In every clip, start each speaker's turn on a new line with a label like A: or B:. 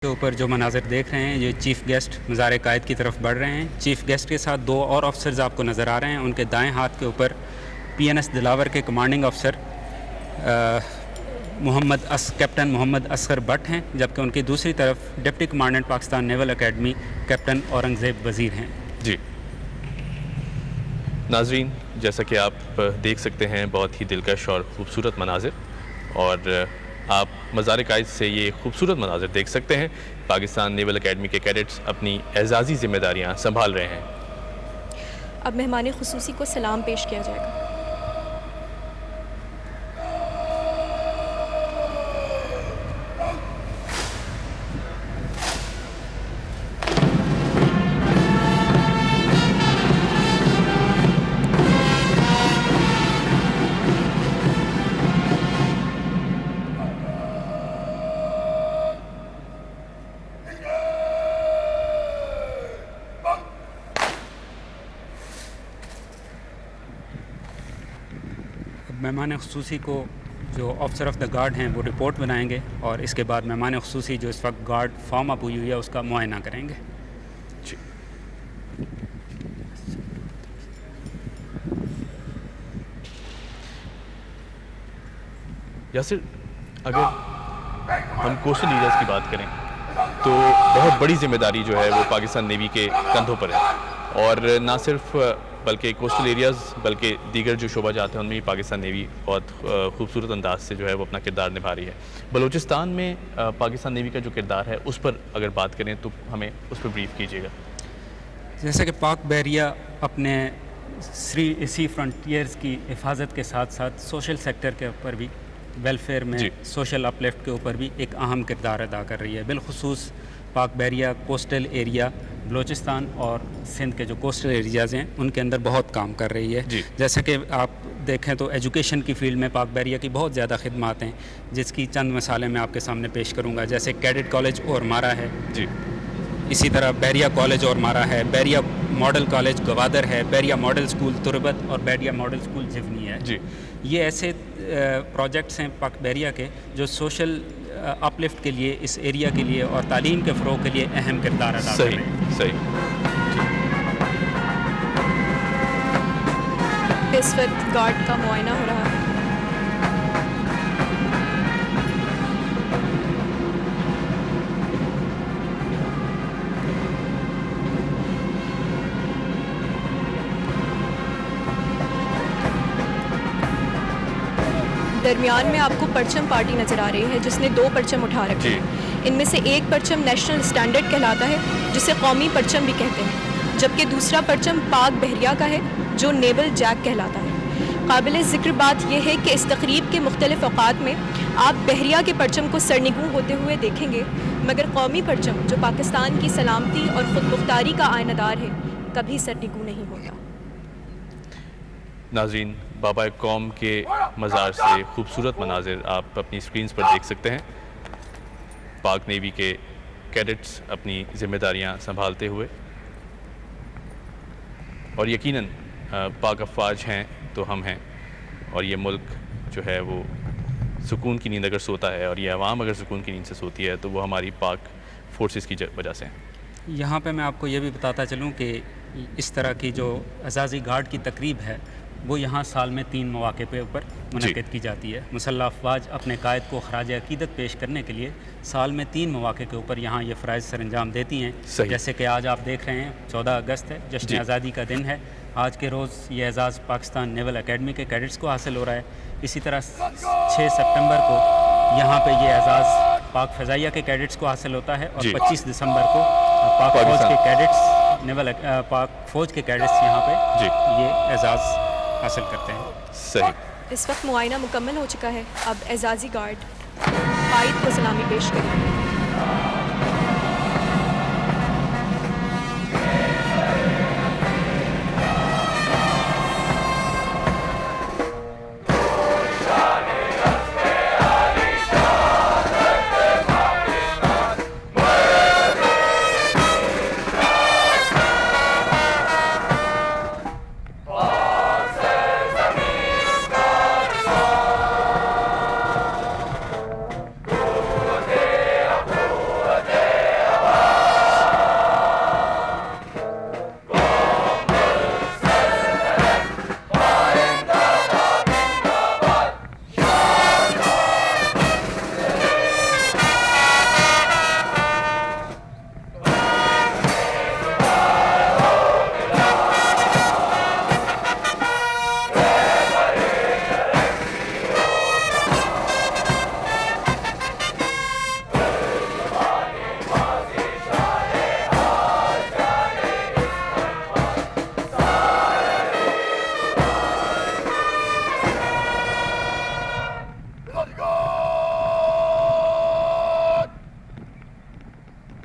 A: کے اوپر جو مناظر دیکھ رہے ہیں یہ چیف گیسٹ مزار قائد کی طرف بڑھ رہے ہیں. چیف گیسٹ کے ساتھ دو اور آفسرز آپ کو نظر آ رہے ہیں. ان کے دائیں ہاتھ کے اوپر PNS دلاور کے commanding officer captain Muhammad Asghar but ہیں، جبکہ ان کی دوسری طرف deputy commandant Pakistan naval academy captain Aurangzeb وزیر ہیں.
B: جی ناظرین، جیسا کہ آپ دیکھ سکتے ہیں بہت ہی دلکش اور خوبصورت مناظر، اور آپ مزار قائد سے یہ خوبصورت مناظر دیکھ سکتے ہیں. پاکستان نیول اکیڈمی کے کیڈٹس اپنی اعزازی ذمہ داریاں سنبھال رہے ہیں.
C: اب مہمان خصوصی کو سلام پیش کیا جائے گا.
A: مہمان خصوصی کو جو آفسر آف دا گارڈ ہیں وہ رپورٹ بنائیں گے، اور اس کے بعد مہمان خصوصی جو اس وقت گارڈ فارم اپ ہوئی ہے اس کا معائنہ کریں گے.
B: جی یاسر، اگر ہم کوسٹل ایریاز کی بات کریں تو بہت بڑی ذمہ داری جو ہے وہ پاکستان نیوی کے کندھوں پر ہے، اور نہ صرف بلکہ کوسٹل ایریاز بلکہ دیگر جو شعبہ جات ہیں ان میں بھی پاکستان نیوی بہت خوبصورت انداز سے جو ہے وہ اپنا کردار نبھا رہی ہے. بلوچستان میں پاکستان نیوی کا جو کردار ہے اس پر اگر بات کریں تو ہمیں اس پر بریف کیجیے گا.
A: جیسا کہ پاک بحریہ اپنے سی فرنٹیئرز کی حفاظت کے ساتھ ساتھ سوشل سیکٹر کے اوپر بھی، ویلفیئر میں سوشل اپ لفٹ کے اوپر بھی ایک اہم کردار ادا کر رہی ہے. بالخصوص پاک بحریہ کوسٹل ایریا بلوچستان اور سندھ کے جو کوسٹل ایریاز ہیں ان کے اندر بہت کام کر رہی ہے. جیسا کہ آپ دیکھیں تو ایجوکیشن کی فیلڈ میں پاک بحریہ کی بہت زیادہ خدمات ہیں، جس کی چند مثالیں میں آپ کے سامنے پیش کروں گا. جیسے کیڈٹ کالج اور مارا ہے، اسی طرح بحریہ کالج اور مارا ہے، بحریہ ماڈل کالج گوادر ہے، بحریہ ماڈل اسکول تربت اور بحریہ ماڈل اسکول جھفنی ہے. یہ ایسے پروجیکٹس ہیں پاک بحریہ کے جو سوشل اپ لفٹ کے لیے، اس ایریا کے لیے اور تعلیم کے فروغ کے لیے اہم کردار ادا کر رہے ہیں.
B: صحیح.
C: اس وقت گارڈ کا معائنہ ہو رہا ہے. درمیان میں آپ کو پرچم پارٹی نظر آ رہی ہے جس نے 2 پرچم اٹھا رکھے ہیں. ان میں سے ایک پرچم نیشنل اسٹینڈرڈ کہلاتا ہے جسے قومی پرچم بھی کہتے ہیں، جبکہ دوسرا پرچم پاک بحریہ کا ہے جو نیول جیک کہلاتا ہے. قابل ذکر بات یہ ہے کہ اس تقریب کے مختلف اوقات میں آپ بحریہ کے پرچم کو سرنگوں ہوتے ہوئے دیکھیں گے، مگر قومی پرچم جو پاکستان کی سلامتی اور خود مختاری کا آئینہ دار ہے کبھی سرنگوں نہیں ہوتا.
B: ناظرین، بابا قوم کے مزار سے خوبصورت مناظر آپ اپنی سکرینز پر دیکھ سکتے ہیں. پاک نیوی کے کیڈٹس اپنی ذمہ داریاں سنبھالتے ہوئے، اور یقیناً پاک افواج ہیں تو ہم ہیں، اور یہ ملک جو ہے وہ سکون کی نیند اگر سوتا ہے اور یہ عوام اگر سکون کی نیند سے سوتی ہے تو وہ ہماری پاک فورسز کی وجہ سے ہیں.
A: یہاں پہ میں آپ کو یہ بھی بتاتا چلوں کہ اس طرح کی جو اعزازی گارڈ کی تقریب ہے وہ یہاں سال میں 3 مواقع پہ اوپر منعقد کی جاتی ہے. مسلح افواج اپنے قائد کو خراج عقیدت پیش کرنے کے لیے سال میں 3 مواقع کے اوپر یہاں یہ فرائض سر انجام دیتی ہیں. جیسے کہ آج آپ دیکھ رہے ہیں 14 اگست ہے، جشن آزادی کا دن ہے. آج کے روز یہ اعزاز پاکستان نیول اکیڈمی کے کیڈٹس کو حاصل ہو رہا ہے. اسی طرح 6 سپٹمبر کو یہاں پہ یہ اعزاز پاک فضائیہ کے کیڈٹس کو حاصل ہوتا ہے، اور 25 دسمبر کو پاک فوج کے کیڈٹس پاک فوج کے کیڈٹس یہاں پہ یہ اعزاز حاصل کرتے ہیں.
B: صحیح.
C: اس وقت معائنہ مکمل ہو چکا ہے. اب اعزازی گارڈ قائد کو سلامی پیش کریں.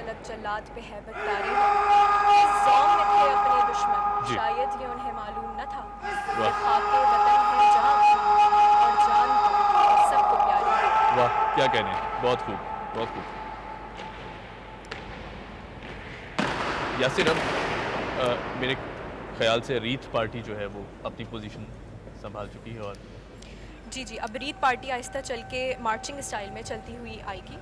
C: تلک جلاد پہ ہیبت طاری ہے، اس زوم میں تھے اپنے دشمن، شاید یہ انہیں معلوم نہ تھا کہ خاک وطن ہے جہاں اور جان تو سب کو پیاری ہے۔
B: واہ کیا کہنے، بہت خوب بہت خوب۔ یاسر اب میرے خیال سے ریت پارٹی جو ہے وہ اپنی پوزیشن سنبھال چکی ہے، اور
C: جی اب ریت پارٹی آہستہ چل کے مارچنگ اسٹائل میں چلتی ہوئی آئے گی۔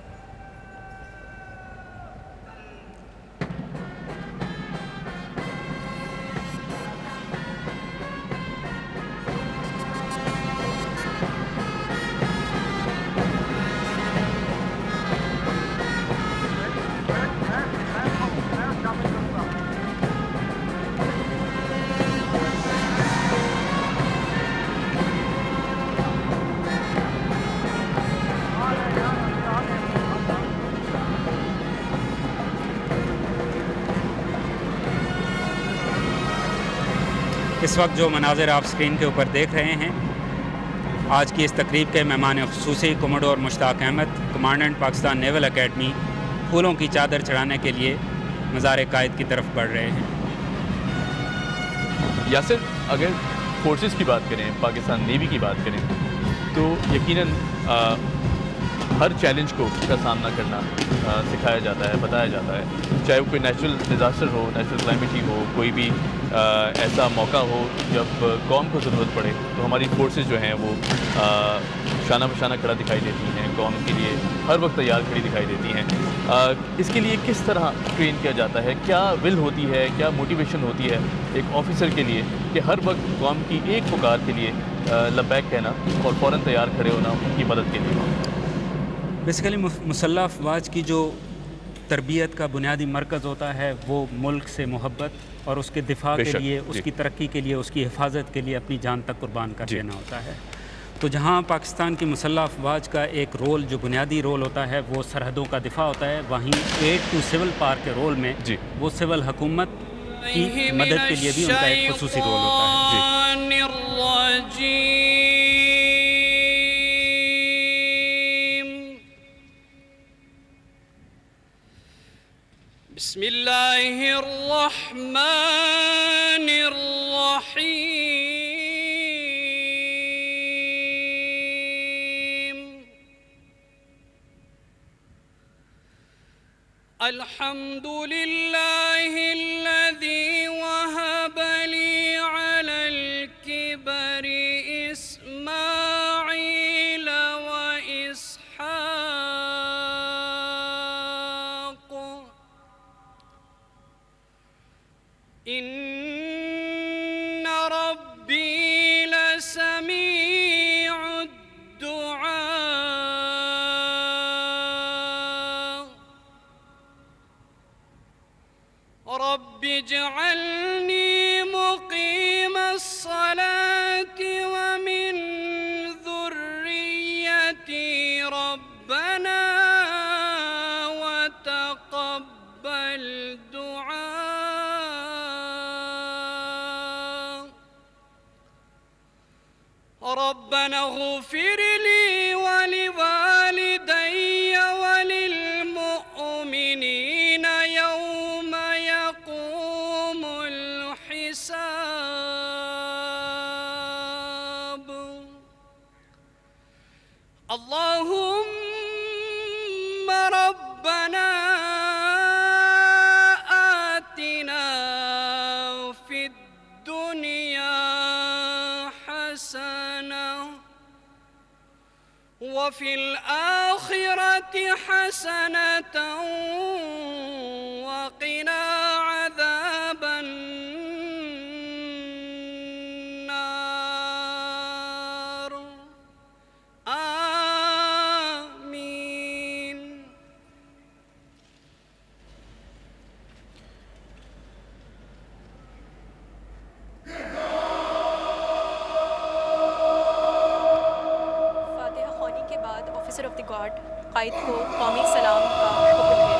A: اس وقت جو مناظر آپ اسکرین کے اوپر دیکھ رہے ہیں، آج کی اس تقریب کے مہمان خصوصی commodore Mushtaq Ahmad, commandant Pakistan naval academy, پھولوں کی چادر چڑھانے کے لیے مزار قائد کی طرف بڑھ رہے ہیں۔
B: یاسر اگر فورسز کی بات کریں، پاکستان نیوی کی بات کریں، تو یقیناً ہر چیلنج کا سامنا کرنا سکھایا جاتا ہے، بتایا جاتا ہے، چاہے وہ کوئی نیچرل ڈیزاسٹر ہو، نیچرل کلائمیٹی ہو، کوئی بھی ایسا موقع ہو جب قوم کو ضرورت پڑے تو ہماری فورسز جو ہیں وہ شانہ بشانہ کھڑا دکھائی دیتی ہیں، قوم کے لیے ہر وقت تیار کھڑی دکھائی دیتی ہیں۔ اس کے لیے کس طرح ٹرین کیا جاتا ہے، کیا ول ہوتی ہے، کیا موٹیویشن ہوتی ہے ایک آفیسر کے لیے کہ ہر وقت قوم کی ایک پکار کے لیے لبیک کہنا اور فوراً تیار کھڑے ہونا ان کی مدد کے لیے؟
A: بیسیکلی مسلح افواج کی جو تربیت کا بنیادی مرکز ہوتا ہے وہ ملک سے محبت اور اس کے دفاع کے لیے، اس کی ترقی کے لیے، اس کی حفاظت کے لیے اپنی جان تک قربان کر دینا ہوتا ہے۔ تو جہاں پاکستان کی مسلح افواج کا ایک رول، جو بنیادی رول ہوتا ہے، وہ سرحدوں کا دفاع ہوتا ہے، وہیں ایڈ ٹو سول پاور کے رول میں وہ سول حکومت کی مدد کے لیے بھی ان کا ایک خصوصی رول ہوتا ہے۔
D: بسم اللہ الرحمن الرحیم، الحمد للہ الذی وہب لی علی الکبر اسماعیل و اسحاق، ان ربی لسمیع الدعاء، رب اجعلنی مقیم الصلاة ومن ذریتی ربنا وتقبل ربنا اغفر لي ولوالدي وللمؤمنين يوم يقوم الحساب، اللهم ربنا آتنا في الدنيا حسنة وفي الآخرة حسنة وقنا عذاب النار، آمين۔
C: آفیسر آف دی گارڈ قائد کو قومی سلام کا حکم دے رہے ہیں۔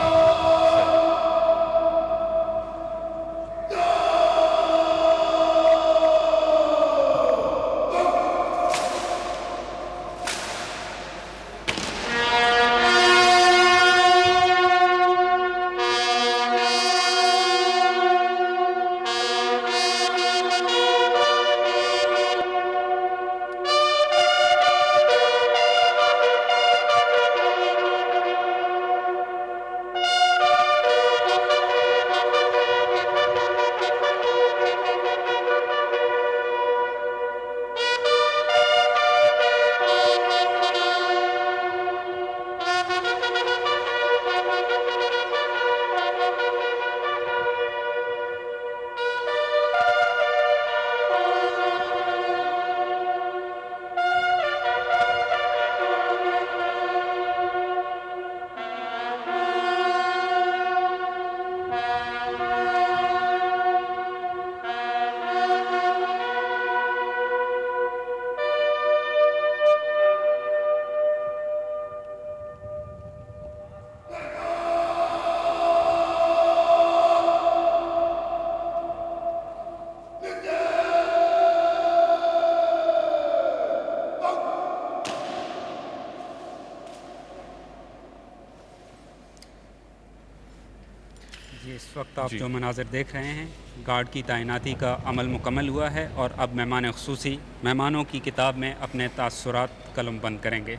A: جی اس وقت آپ جو مناظر دیکھ رہے ہیں گارڈ کی تعیناتی کا عمل مکمل ہوا ہے اور اب مہمان خصوصی مہمانوں کی کتاب میں اپنے تاثرات قلم بند کریں گے.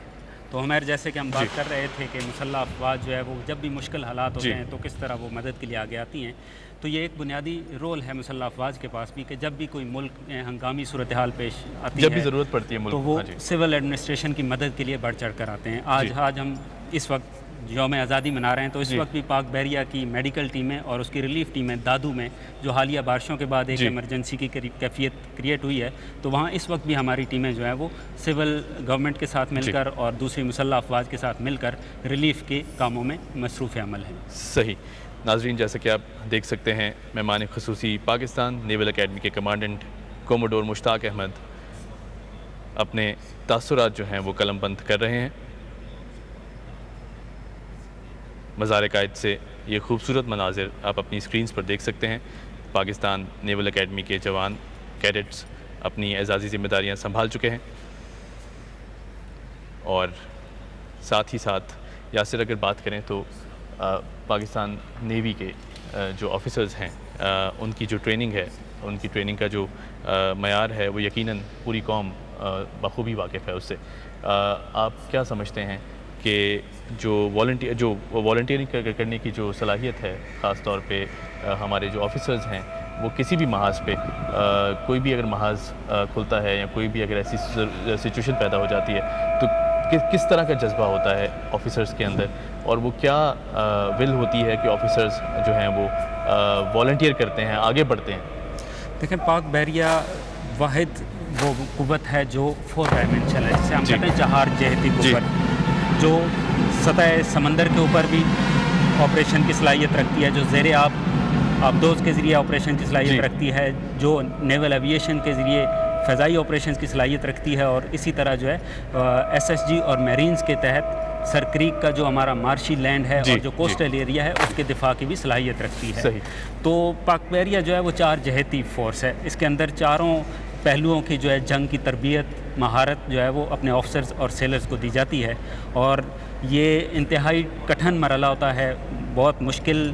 A: تو عمیر جیسے کہ ہم بات کر رہے تھے کہ مسلح افواج جو ہے وہ جب بھی مشکل حالات ہوتے ہیں تو کس طرح وہ مدد کے لیے آگے آتی ہیں. تو یہ ایک بنیادی رول ہے مسلح افواج کے پاس بھی کہ جب بھی کوئی ملک میں ہنگامی صورتحال پیش آتی ہے
B: جب بھی ضرورت پڑتی ہے ملک
A: تو وہ سول ایڈمنسٹریشن کی مدد کے لیے بڑھ چڑھ کر آتے ہیں. آج ہم اس وقت یوم آزادی منا رہے ہیں تو اس وقت بھی پاک بحریہ کی میڈیکل ٹیمیں اور اس کی ریلیف ٹیمیں دادو میں جو حالیہ بارشوں کے بعد ایک ایمرجنسی کی کیفیت کریٹ ہوئی ہے تو وہاں اس وقت بھی ہماری ٹیمیں جو ہیں وہ سول گورنمنٹ کے ساتھ مل کر اور دوسری مسلح افواج کے ساتھ مل کر ریلیف کے کاموں میں مصروف عمل ہیں.
B: صحیح. ناظرین جیسا کہ آپ دیکھ سکتے ہیں مہمان خصوصی پاکستان نیول اکیڈمی کے کمانڈنٹ کوموڈور مشتاق احمد اپنے تاثرات جو ہیں وہ قلم بند کر رہے ہیں. مزار قائد سے یہ خوبصورت مناظر آپ اپنی اسکرینز پر دیکھ سکتے ہیں. پاکستان نیول اکیڈمی کے جوان کیڈٹس اپنی اعزازی ذمہ داریاں سنبھال چکے ہیں اور ساتھ ہی ساتھ یاسر اگر بات کریں تو پاکستان نیوی کے جو آفیسرز ہیں ان کی جو ٹریننگ ہے ان کی ٹریننگ کا جو معیار ہے وہ یقیناً پوری قوم بخوبی واقف ہے اس سے. آپ کیا سمجھتے ہیں کہ جو والنٹیئرنگ کرنے کی جو صلاحیت ہے خاص طور پہ ہمارے جو آفیسرز ہیں وہ کسی بھی محاذ پہ کوئی بھی اگر محاذ کھلتا ہے یا کوئی بھی اگر ایسی سچویشن پیدا ہو جاتی ہے تو کس طرح کا جذبہ ہوتا ہے آفیسرز کے اندر اور وہ کیا ول ہوتی ہے کہ آفیسرز جو ہیں وہ والنٹیئر کرتے ہیں آگے بڑھتے ہیں؟
A: دیکھیں پاک بحریہ واحد وہ قوت ہے جو 4 ڈائمینشنل ہے جسے ہم کہتے ہیں 4 جہتی قوت جو سطح سمندر کے اوپر بھی آپریشن کی صلاحیت رکھتی ہے جو زیر آبدوز کے ذریعے آپریشن کی صلاحیت رکھتی ہے جو نیول ایویشن کے ذریعے فضائی آپریشنز کی صلاحیت رکھتی ہے اور اسی طرح جو ہے ایس ایس جی اور میرینز کے تحت سر کریک کا جو ہمارا مارشی لینڈ ہے اور جو کوسٹل ایریا ہے اس کے دفاع کی بھی صلاحیت رکھتی ہے. تو پاک بحریہ جو ہے وہ 4 جہتی فورس ہے. اس کے اندر چاروں پہلوؤں کی جو ہے جنگ کی تربیت مہارت جو ہے وہ اپنے آفسرز اور سیلرز کو دی جاتی ہے اور یہ انتہائی کٹھن مرحلہ ہوتا ہے. بہت مشکل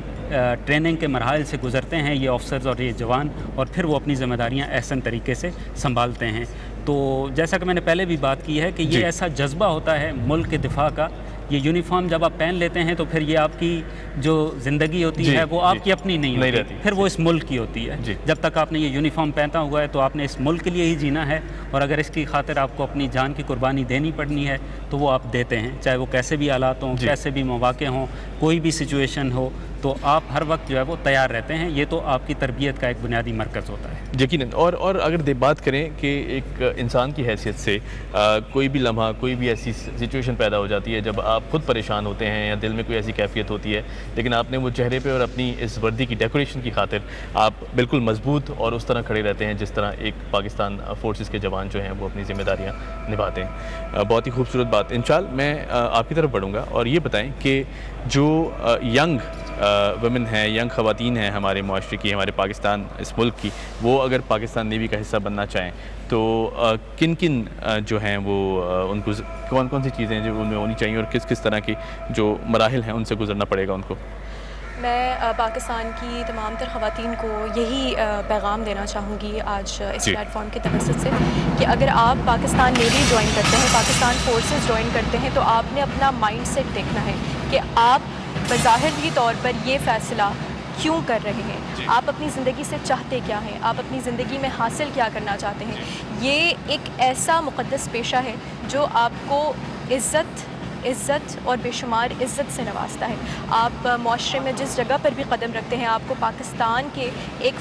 A: ٹریننگ کے مراحل سے گزرتے ہیں یہ آفسرز اور یہ جوان اور پھر وہ اپنی ذمہ داریاں احسن طریقے سے سنبھالتے ہیں. تو جیسا کہ میں نے پہلے بھی بات کی ہے کہ یہ ایسا جذبہ ہوتا ہے ملک کے دفاع کا. یہ یونیفارم جب آپ پہن لیتے ہیں تو پھر یہ آپ کی جو زندگی ہوتی ہے وہ آپ کی اپنی نہیں ہوتی پھر وہ اس ملک کی ہوتی ہے. جب تک آپ نے یہ یونیفارم پہنا ہوا ہے تو آپ نے اس ملک کے لیے ہی جینا ہے اور اگر اس کی خاطر آپ کو اپنی جان کی قربانی دینی پڑنی ہے تو وہ آپ دیتے ہیں چاہے وہ کیسے بھی حالات ہوں کیسے بھی مواقع ہوں کوئی بھی سچویشن ہو تو آپ ہر وقت جو ہے وہ تیار رہتے ہیں. یہ تو آپ کی تربیت کا ایک بنیادی مرکز ہوتا ہے.
B: یقیناً. اور اگر بات کریں کہ ایک انسان کی حیثیت سے کوئی بھی لمحہ کوئی بھی ایسی سچویشن پیدا ہو جاتی ہے جب آپ خود پریشان ہوتے ہیں یا دل میں کوئی ایسی کیفیت ہوتی ہے لیکن آپ نے وہ چہرے پہ اور اپنی اس وردی کی ڈیکوریشن کی خاطر آپ بالکل مضبوط اور اس طرح کھڑے رہتے ہیں جس طرح ایک پاکستان فورسز کے جوان جو ہیں وہ اپنی ذمہ داریاں نبھاتے ہیں. بہت ہی خوبصورت بات. انشاءاللہ میں آپ کی طرف بڑھوں گا اور یہ بتائیں کہ جو ینگ ویمن ہیں ینگ خواتین ہیں ہمارے معاشرے کی ہمارے پاکستان اس ملک کی وہ اگر پاکستان نیوی کا حصہ بننا چاہیں تو کن کن جو ہیں وہ ان کو کون کون سی چیزیں جو ان میں ہونی چاہیے اور کس کس طرح کی جو مراحل ہیں ان سے گزرنا پڑے گا ان کو؟
C: میں پاکستان کی تمام تر خواتین کو یہی پیغام دینا چاہوں گی آج اس پلیٹ فارم کے توسط سے کہ اگر آپ پاکستان نیوی جوائن کرتے ہیں پاکستان فورسز جوائن کرتے ہیں تو آپ نے اپنا مائنڈ سیٹ دیکھنا ہے کہ آپ بظاہری طور پر یہ فیصلہ کیوں کر رہے ہیں. آپ اپنی زندگی سے چاہتے کیا ہیں آپ اپنی زندگی میں حاصل کیا کرنا چاہتے ہیں. یہ ایک ایسا مقدس پیشہ ہے جو آپ کو عزت اور بے شمار عزت سے نوازتا ہے. آپ معاشرے میں جس جگہ پر بھی قدم رکھتے ہیں آپ کو پاکستان کے ایک